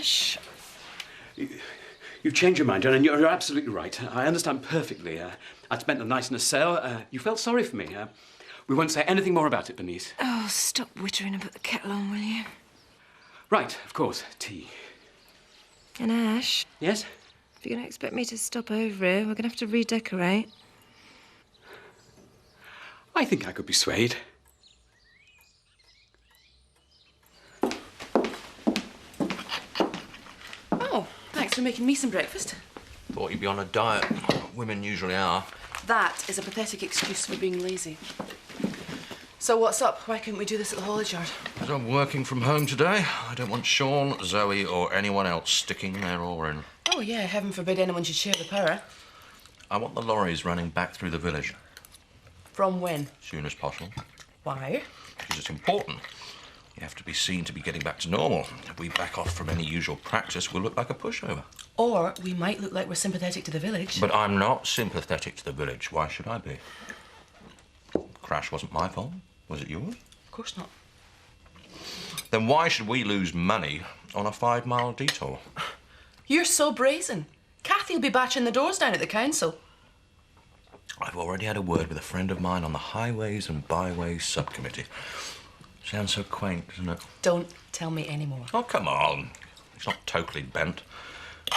Ash. You've changed your mind, John, and you're absolutely right. I understand perfectly. I'd spent the night in a cell. You felt sorry for me. We won't say anything more about it, Bernice. Oh, stop wittering and put the kettle on, will you? Right, of course. Tea. And Ash? Yes? If you're going to expect me to stop over here, we're going to have to redecorate. I think I could be swayed. Oh, thanks for making me some breakfast. Thought you'd be on a diet. Women usually are. That is a pathetic excuse for being lazy. So what's up? Why couldn't we do this at the haulage yard? As I'm working from home today, I don't want Sean, Zoe or anyone else sticking their oar in. Oh, yeah, heaven forbid anyone should share the power. I want the lorries running back through the village. From when? As soon as possible. Why? Because it's important. You have to be seen to be getting back to normal. If we back off from any usual practice, we'll look like a pushover. Or we might look like we're sympathetic to the village. But I'm not sympathetic to the village. Why should I be? The crash wasn't my fault. Was it yours? Of course not. Then why should we lose money on a 5-mile detour? You're so brazen. Kathy'll be batching the doors down at the council. I've already had a word with a friend of mine on the Highways and Byways subcommittee. Sounds so quaint, doesn't it? Don't tell me any more. Oh, come on. It's not totally bent.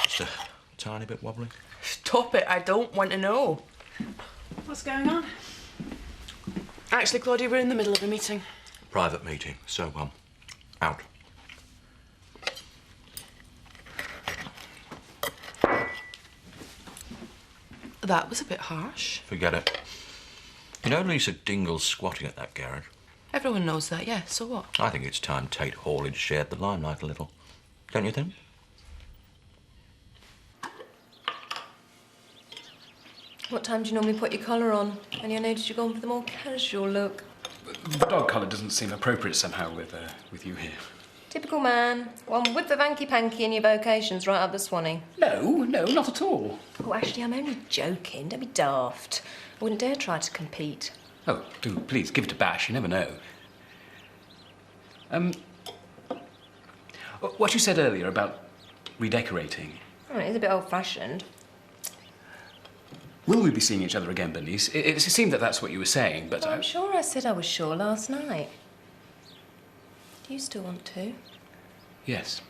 Just a tiny bit wobbly. Stop it. I don't want to know. What's going on? Actually, Claudia, we're in the middle of a meeting. Private meeting. So, out. That was a bit harsh. Forget it. You know Lisa Dingle's squatting at that garage? Everyone knows that, yeah. So what? I think it's time Tate Haulage shared the limelight a little. Don't you think? What time do you normally put your collar on? And I noticed you're going for the more casual look. The dog collar doesn't seem appropriate somehow with you here. Typical man. One with the vanky-panky in your vocations right up the Swanee. No, not at all. Oh, actually, I'm only joking. Don't be daft. I wouldn't dare try to compete. Oh, do please give it a bash. You never know. What you said earlier about redecorating. Oh, it is a bit old-fashioned. Will we be seeing each other again, Bernice? It seemed that that's what you were saying, but Well, I'm sure I said I was sure last night. Do you still want to? Yes.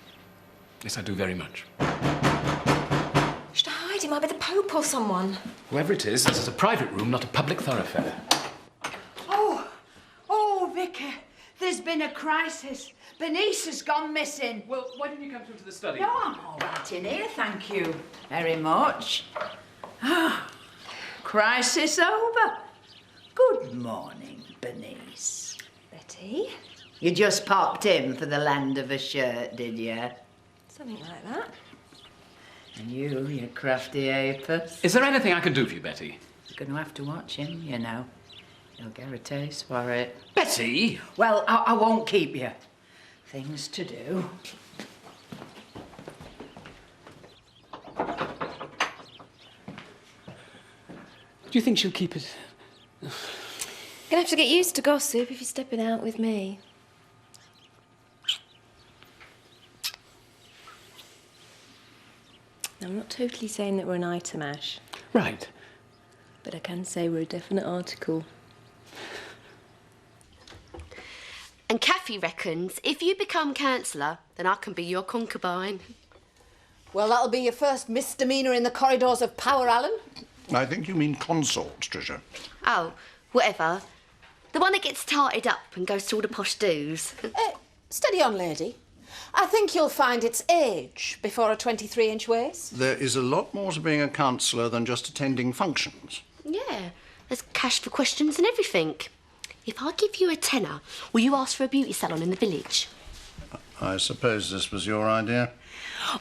Yes, I do very much. Should I hide? It might be the Pope or someone. Whoever it is, this is a private room, not a public thoroughfare. Oh, Vicar, there's been a crisis. Bernice has gone missing. Well, why didn't you come through to the study? No, I'm all right in here, thank you very much. Crisis over. Good morning, Bernice. Betty? You just popped in for the land of a shirt, did you? Something like that. And you crafty apis. Is there anything I can do for you, Betty? You're going to have to watch him, you know. You'll get a taste for it. Betty! Well, I won't keep you. Things to do. Do you think she'll keep it? You're gonna have to get used to gossip if you're stepping out with me. Now, I'm not totally saying that we're an item, Ash. Right. But I can say we're a definite article. And Kathy reckons if you become councillor, then I can be your concubine. Well, that'll be your first misdemeanour in the corridors of power, Alan. I think you mean consort, Tricia. Oh, whatever. The one that gets tarted up and goes to all the posh do's. Steady on, lady. I think you'll find it's age before a 23-inch waist. There is a lot more to being a councillor than just attending functions. Yeah, there's cash for questions and everything. If I give you a tenner, will you ask for a beauty salon in the village? I suppose this was your idea.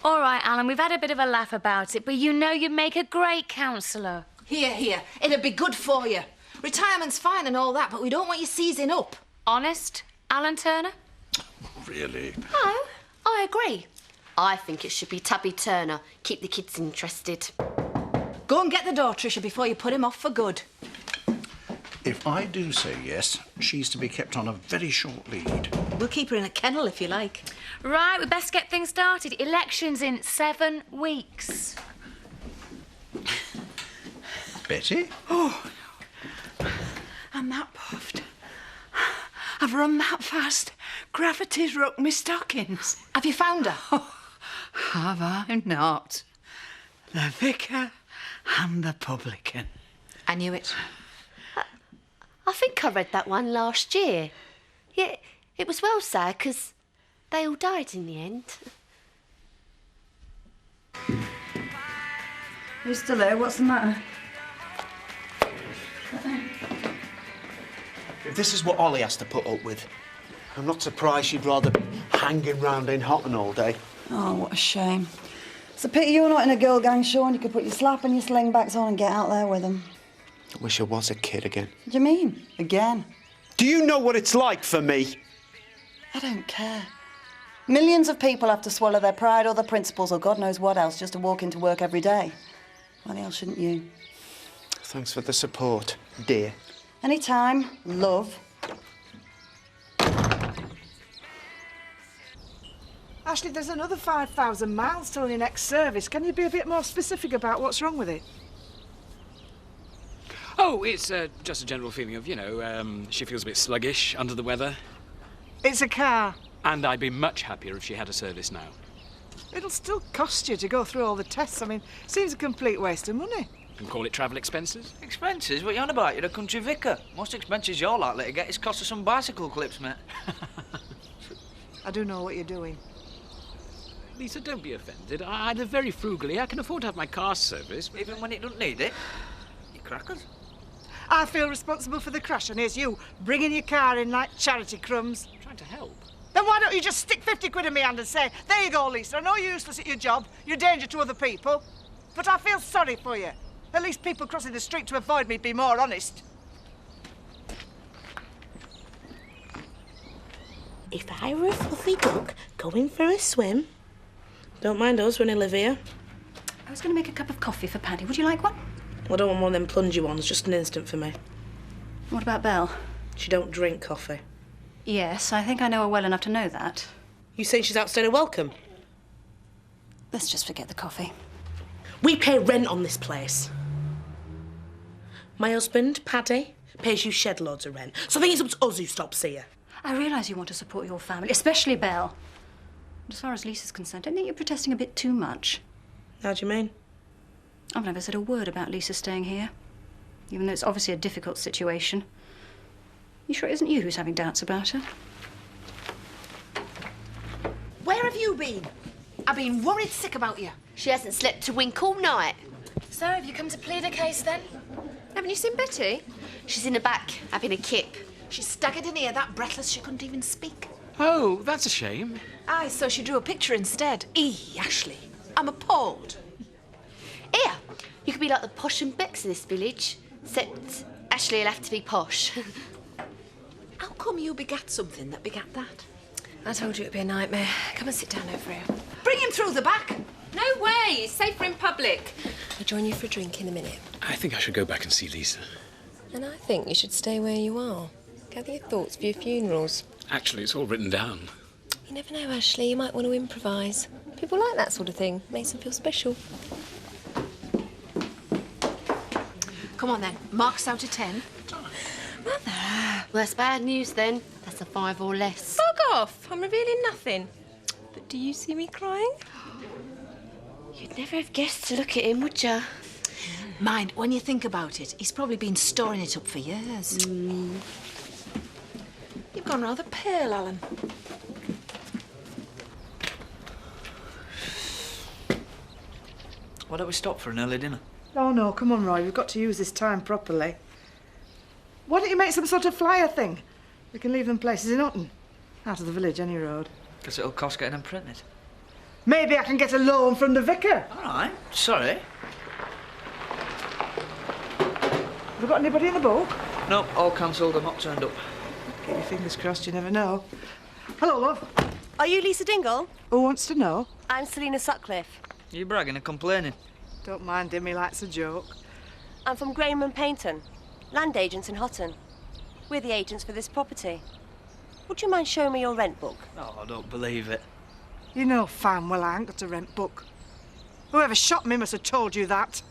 All right, Alan, we've had a bit of a laugh about it, but you know you'd make a great councillor. Here. It'd be good for you. Retirement's fine and all that, but we don't want you seizing up. Honest, Alan Turner? Really? No, I agree. I think it should be Tubby Turner. Keep the kids interested. Go and get the door, Tricia, before you put him off for good. If I do say yes, she's to be kept on a very short lead. We'll keep her in a kennel if you like. Right, we best get things started. Elections in 7 weeks. Betty? Oh, I'm that puffed. I've run that fast. Gravity's rocked me stockings. Have you found her? Oh, have I not? The vicar and the publican. I knew it. I think I read that one last year. Yeah, it was well sad because they all died in the end. You still there? What's the matter? If this is what Ollie has to put up with, I'm not surprised she'd rather be hanging round in Hotton all day. Oh, what a shame. It's a pity you're not in a girl gang show and you could put your slap and your slingbacks on and get out there with them. I wish I was a kid again. What do you mean? Again? Do you know what it's like for me? I don't care. Millions of people have to swallow their pride or their principles or God knows what else just to walk into work every day. Why the hell shouldn't you? Thanks for the support, dear. Anytime. Love. Ashley, there's another 5,000 miles till your next service. Can you be a bit more specific about what's wrong with it? Oh, it's just a general feeling of, she feels a bit sluggish, under the weather. It's a car. And I'd be much happier if she had a service now. It'll still cost you to go through all the tests. I mean, it seems a complete waste of money. You can call it travel expenses. Expenses? What are you on about? You're a country vicar. Most expenses you're likely to get is cost of some bicycle clips, mate. I do know what you're doing. Lisa, don't be offended. I live very frugally. I can afford to have my car serviced. Even when it doesn't need it? You crackers. I feel responsible for the crash, and here's you, bringing your car in like charity crumbs. I'm trying to help. Then why don't you just stick 50 quid in my hand and say, there you go, Lisa, I know you're useless at your job, you're a danger to other people, but I feel sorry for you. At least people crossing the street to avoid me'd be more honest. If I were a fluffy duck going for a swim, don't mind us when I live here. I was going to make a cup of coffee for Paddy. Would you like one? I don't want one of them plungy ones, just an instant for me. What about Belle? She don't drink coffee. Yes, I think I know her well enough to know that. You saying she's outstayed her welcome? Let's just forget the coffee. We pay rent on this place. My husband, Paddy, pays you shed loads of rent. So I think it's up to us who stops here. I realise you want to support your family, especially Belle. But as far as Lisa's concerned, I think you're protesting a bit too much. How do you mean? I've never said a word about Lisa staying here, even though it's obviously a difficult situation. You sure it isn't you who's having doubts about her? Where have you been? I've been worried sick about you. She hasn't slept a wink all night. So, have you come to plead a case then? Haven't you seen Betty? She's in the back, having a kip. She staggered in here that breathless she couldn't even speak. Oh, that's a shame. Aye, so she drew a picture instead. Ashley, I'm appalled. Here, you could be like the posh and becks of this village, except Ashley'll have to be posh. How come you begat something that begat that? I told you it'd be a nightmare. Come and sit down over here. Bring him through the back. No way! It's safer in public. I'll join you for a drink in a minute. I think I should go back and see Lisa. And I think you should stay where you are. Gather your thoughts for your funerals. Actually, it's all written down. You never know, Ashley. You might want to improvise. People like that sort of thing. Makes them feel special. Come on then, marks out of 10. Mother! Well, that's bad news then. That's a 5 or less. Fuck off! I'm revealing nothing. But do you see me crying? You'd never have guessed to look at him, would you? Mind, when you think about it, he's probably been storing it up for years. You've gone rather pale, Alan. Why don't we stop for an early dinner? Oh, no, come on, Roy, we've got to use this time properly. Why don't you make some sort of flyer thing? We can leave them places in Hutton. Out of the village, any road. Because it'll cost getting them printed. Maybe I can get a loan from the vicar. All right, sorry. Have we got anybody in the book? No, all cancelled. I'm not turned up. Keep your fingers crossed, you never know. Hello, love. Are you Lisa Dingle? Who wants to know? I'm Selina Sutcliffe. You bragging and complaining? Don't mind him, he likes a joke. I'm from Graham and Paynton, land agents in Hotton. We're the agents for this property. Would you mind showing me your rent book? Oh, I don't believe it. You know fine well I ain't got a rent book. Whoever shot me must have told you that.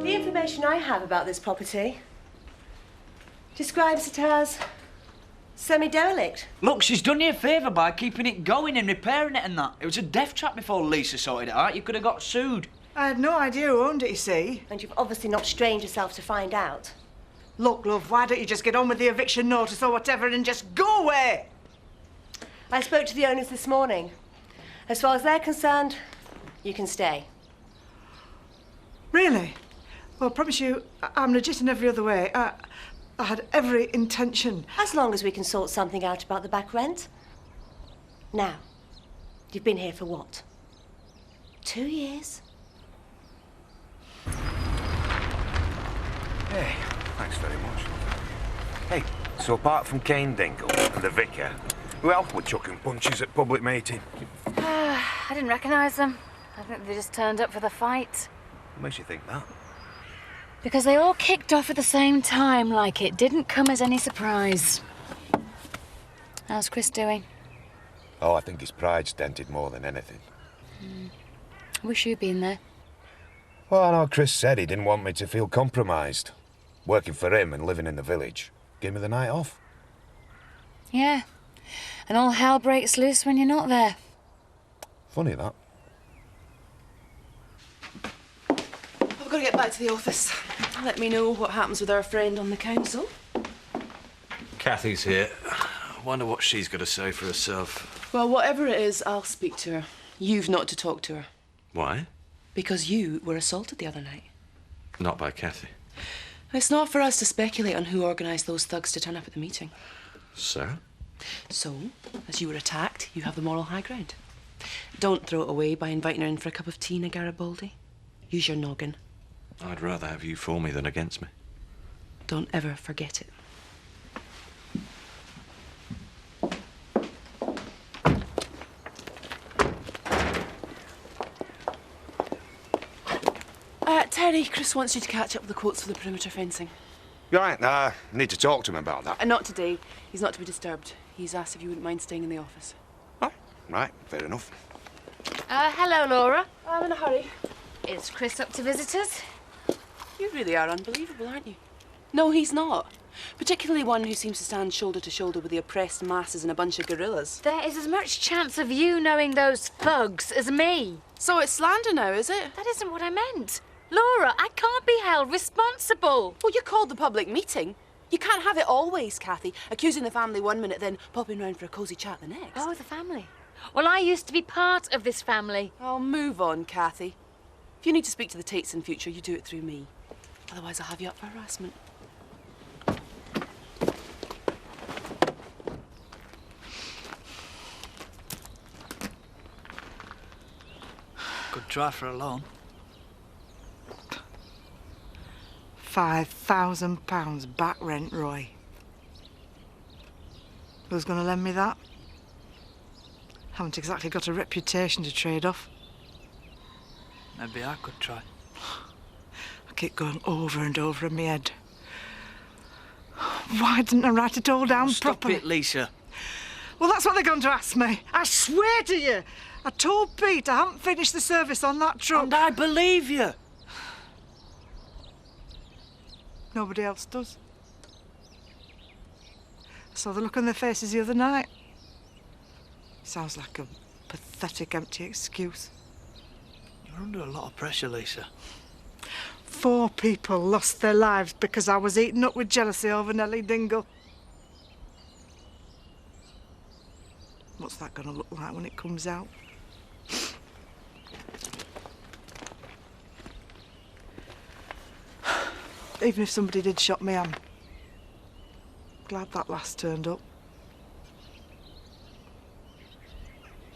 The information I have about this property describes it as semi-derelict. Look, she's done you a favour by keeping it going and repairing it and that. It was a death trap before Lisa sorted it out. You could have got sued. I had no idea who owned it, you see. And you've obviously not strained yourself to find out. Look, love, why don't you just get on with the eviction notice or whatever and just go away? I spoke to the owners this morning. As far as they're concerned, you can stay. Really? Well, I promise you, I'm legit in every other way. I had every intention. As long as we can sort something out about the back rent. Now, you've been here for what? 2 years? Hey, thanks very much. Hey, so apart from Kane Dingle and the vicar, who else were chucking punches at public meeting? I didn't recognise them. I think they just turned up for the fight. What makes you think that? Because they all kicked off at the same time, like it didn't come as any surprise. How's Chris doing? Oh, I think his pride's dented more than anything. I wish you'd been there. Well, I know Chris said he didn't want me to feel compromised. Working for him and living in the village gave me the night off. Yeah. And all hell breaks loose when you're not there. Funny that. I've got to get back to the office. Let me know what happens with our friend on the council. Kathy's here. I wonder what she's got to say for herself. Well, whatever it is, I'll speak to her. You've not to talk to her. Why? Because you were assaulted the other night. Not by Kathy. It's not for us to speculate on who organised those thugs to turn up at the meeting. So? So, as you were attacked, you have the moral high ground. Don't throw it away by inviting her in for a cup of tea in a Garibaldi. Use your noggin. I'd rather have you for me than against me. Don't ever forget it. Terry, Chris wants you to catch up with the quotes for the perimeter fencing. You're right, I need to talk to him about that. Not today. He's not to be disturbed. He's asked if you wouldn't mind staying in the office. Oh, right, fair enough. Hello, Laura. I'm in a hurry. Is Chris up to visitors? You really are unbelievable, aren't you? No, he's not. Particularly one who seems to stand shoulder to shoulder with the oppressed masses and a bunch of guerrillas. There is as much chance of you knowing those thugs as me. So it's slander now, is it? That isn't what I meant. Laura, I can't be held responsible. Well, you called the public meeting. You can't have it always, Kathy. Accusing the family 1 minute, then popping round for a cosy chat the next. Oh, the family. Well, I used to be part of this family. Oh, move on, Kathy. If you need to speak to the Tates in future, you do it through me. Otherwise, I'll have you up for harassment. Good try for a loan. £5,000 back rent, Roy. Who's going to lend me that? Haven't exactly got a reputation to trade off. Maybe I could try. I keep going over and over in my head. Why didn't I write it all down properly? Stop it, Lisa. Well, that's what they're going to ask me. I swear to you. I told Pete I haven't finished the service on that truck. And I believe you. Nobody else does. I saw the look on their faces the other night. Sounds like a pathetic, empty excuse. You're under a lot of pressure, Lisa. 4 people lost their lives because I was eaten up with jealousy over Nellie Dingle. What's that going to look like when it comes out? Even if somebody did shot me, I'm glad that lass turned up.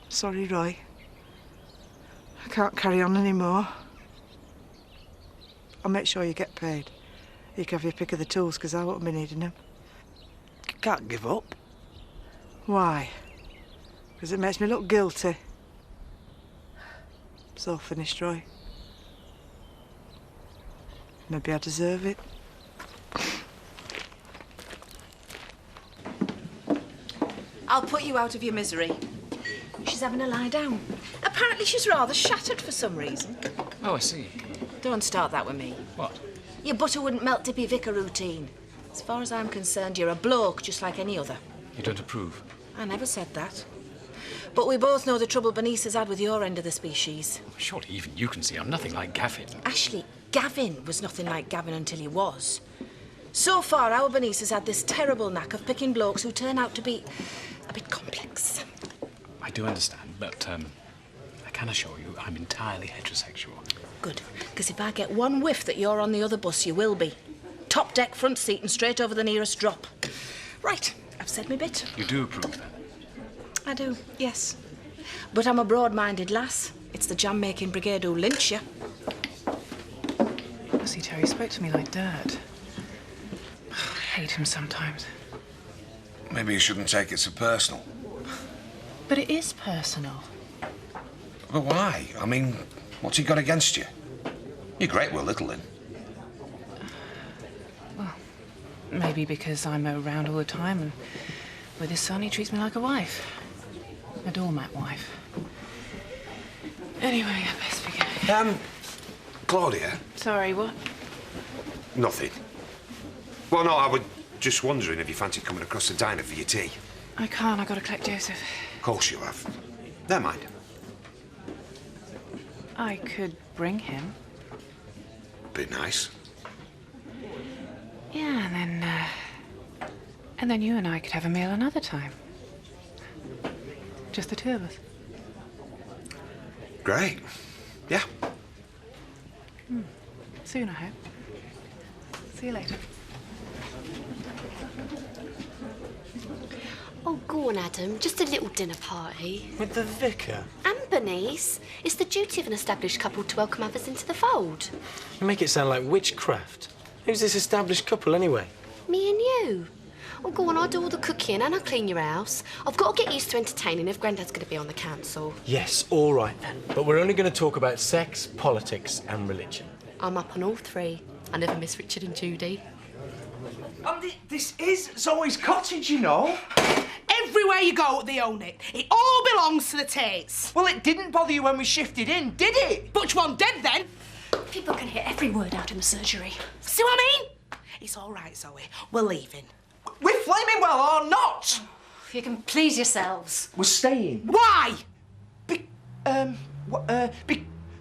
Sorry, Roy. I can't carry on anymore. I'll make sure you get paid. You can have your pick of the tools, because I won't be needing them. You can't give up. Why? Because Because it makes me look guilty. It's all finished, Roy. Maybe I deserve it. I'll put you out of your misery. She's having a lie down. Apparently she's rather shattered for some reason. Oh, I see. Don't start that with me. What? Your butter wouldn't melt dippy vicar routine. As far as I'm concerned, you're a bloke just like any other. You don't approve? I never said that. But we both know the trouble Bernice has had with your end of the species. Surely even you can see I'm nothing like Gavin. Ashley, Gavin was nothing like Gavin until he was. So far, our Bernice has had this terrible knack of picking blokes who turn out to be a bit complex. I do understand, but I can assure you I'm entirely heterosexual. Good, because if I get one whiff that you're on the other bus, you will be. Top deck, front seat, and straight over the nearest drop. Right, I've said my bit. You do approve, then? I do, yes. But I'm a broad-minded lass. It's the jam-making brigade who lynch you. See, Terry spoke to me like Dad. I hate him sometimes. Maybe you shouldn't take it so personal. But it is personal. But why? I mean, what's he got against you? You're great with littling. Well, maybe because I'm around all the time and with his son he treats me like a wife. A doormat wife. Anyway, I best forget. Claudia? Sorry, what? Nothing. Well, no, I was just wondering if you fancied coming across the diner for your tea. I can't, I've got to collect Joseph. Of course you have. Never mind. I could bring him. Be nice. Yeah, and then you and I could have a meal another time. Just the two of us. Great. Yeah. Soon, I hope. See you later. Oh, go on, Adam. Just a little dinner party. With the vicar? And Bernice. It's the duty of an established couple to welcome others into the fold. You make it sound like witchcraft. Who's this established couple, anyway? Me and you. Oh, go on, I'll do all the cooking and I'll clean your house. I've got to get used to entertaining if Grandad's going to be on the council. Yes, all right then. But we're only going to talk about sex, politics and religion. I'm up on all three. I never miss Richard and Judy. And this is Zoe's cottage, you know. Everywhere you go, they own it. It all belongs to the Tates. Well, it didn't bother you when we shifted in, did it? Butch one dead then. People can hear every word out in the surgery. See what I mean? It's all right, Zoe. We're leaving. We're flaming well or not? If you can please yourselves. We're staying. Why?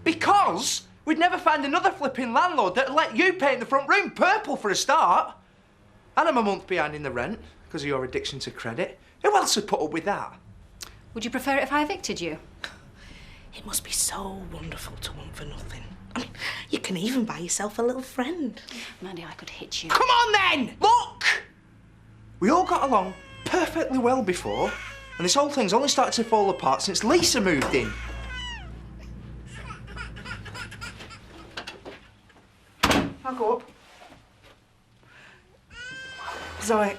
Because we'd never find another flipping landlord that'd let you paint the front room purple for a start. And I'm a month behind in the rent because of your addiction to credit. Who else would put up with that? Would you prefer it if I evicted you? It must be so wonderful to want for nothing. I mean, you can even buy yourself a little friend. Mandy, I could hit you. Come on, then! Look! We all got along perfectly well before, and this whole thing's only started to fall apart since Lisa moved in. I'll go up. Zoe,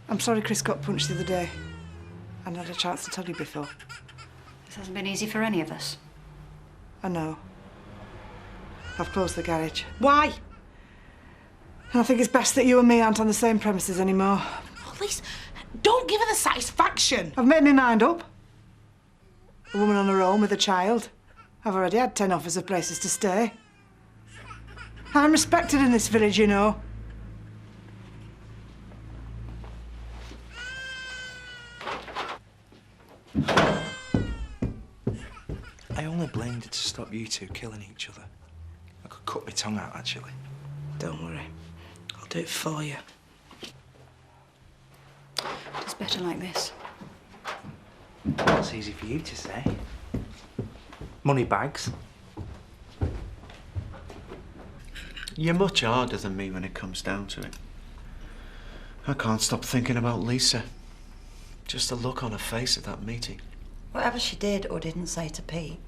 I'm sorry Chris got punched the other day. I hadn't had a chance to tell you before. This hasn't been easy for any of us. I know. I've closed the garage. Why? And I think it's best that you and me aren't on the same premises anymore. At least, don't give her the satisfaction. I've made my mind up. A woman on her own with a child. I've already had 10 offers of places to stay. I'm respected in this village, you know. I only blamed her to stop you two killing each other. I could cut my tongue out, actually. Don't worry. I'll do it for you. It's better like this. That's easy for you to say. Money bags. You're much harder than me when it comes down to it. I can't stop thinking about Lisa. Just the look on her face at that meeting. Whatever she did or didn't say to Pete,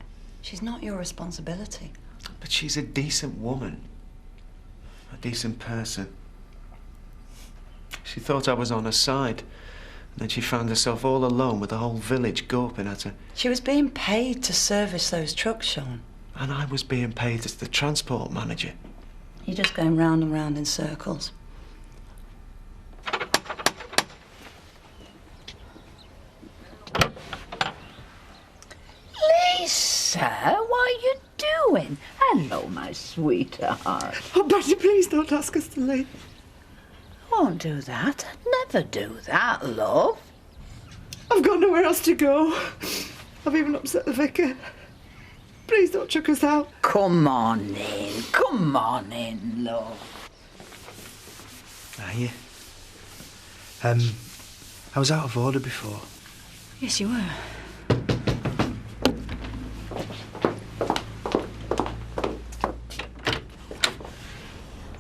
she's not your responsibility. But she's a decent woman. A decent person. She thought I was on her side. Then she found herself all alone with the whole village gawping at her. She was being paid to service those trucks, Sean. And I was being paid as the transport manager. You're just going round and round in circles. Lisa, what are you doing? Hello, my sweetheart. Oh, Betty, please don't ask us to leave. Won't do that. I'd never do that, love. I've got nowhere else to go. I've even upset the vicar. Please don't chuck us out. Come on in, love. Are you? I was out of order before. Yes, you were.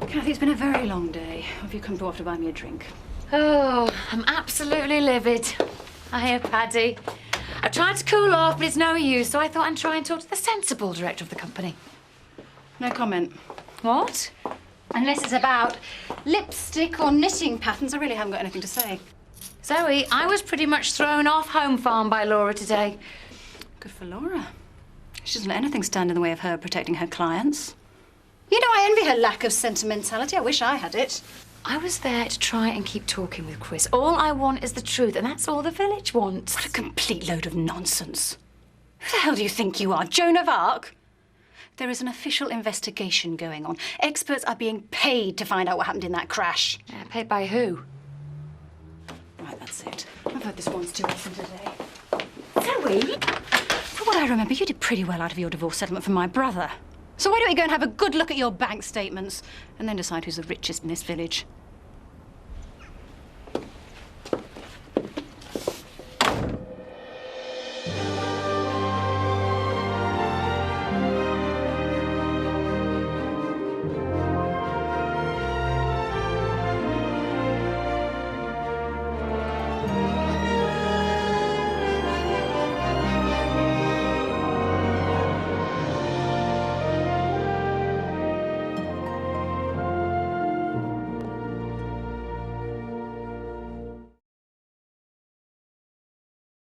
Kathy, it's been a very long day. Have you come to offer to buy me a drink? Oh, I'm absolutely livid. Hiya, Paddy. I tried to cool off, but it's no use, so I thought I'd try and talk to the sensible director of the company. No comment. What? Unless it's about lipstick or knitting patterns, I really haven't got anything to say. Zoe, I was pretty much thrown off home farm by Laura today. Good for Laura. She doesn't let anything stand in the way of her protecting her clients. You know, I envy her lack of sentimentality. I wish I had it. I was there to try and keep talking with Chris. All I want is the truth, and that's all the village wants. What a complete load of nonsense. Who the hell do you think you are, Joan of Arc? There is an official investigation going on. Experts are being paid to find out what happened in that crash. Yeah, paid by who? Right, that's it. I've heard this once too often today. Zoe? From what I remember, you did pretty well out of your divorce settlement from my brother. So why don't we go and have a good look at your bank statements and then decide who's the richest in this village?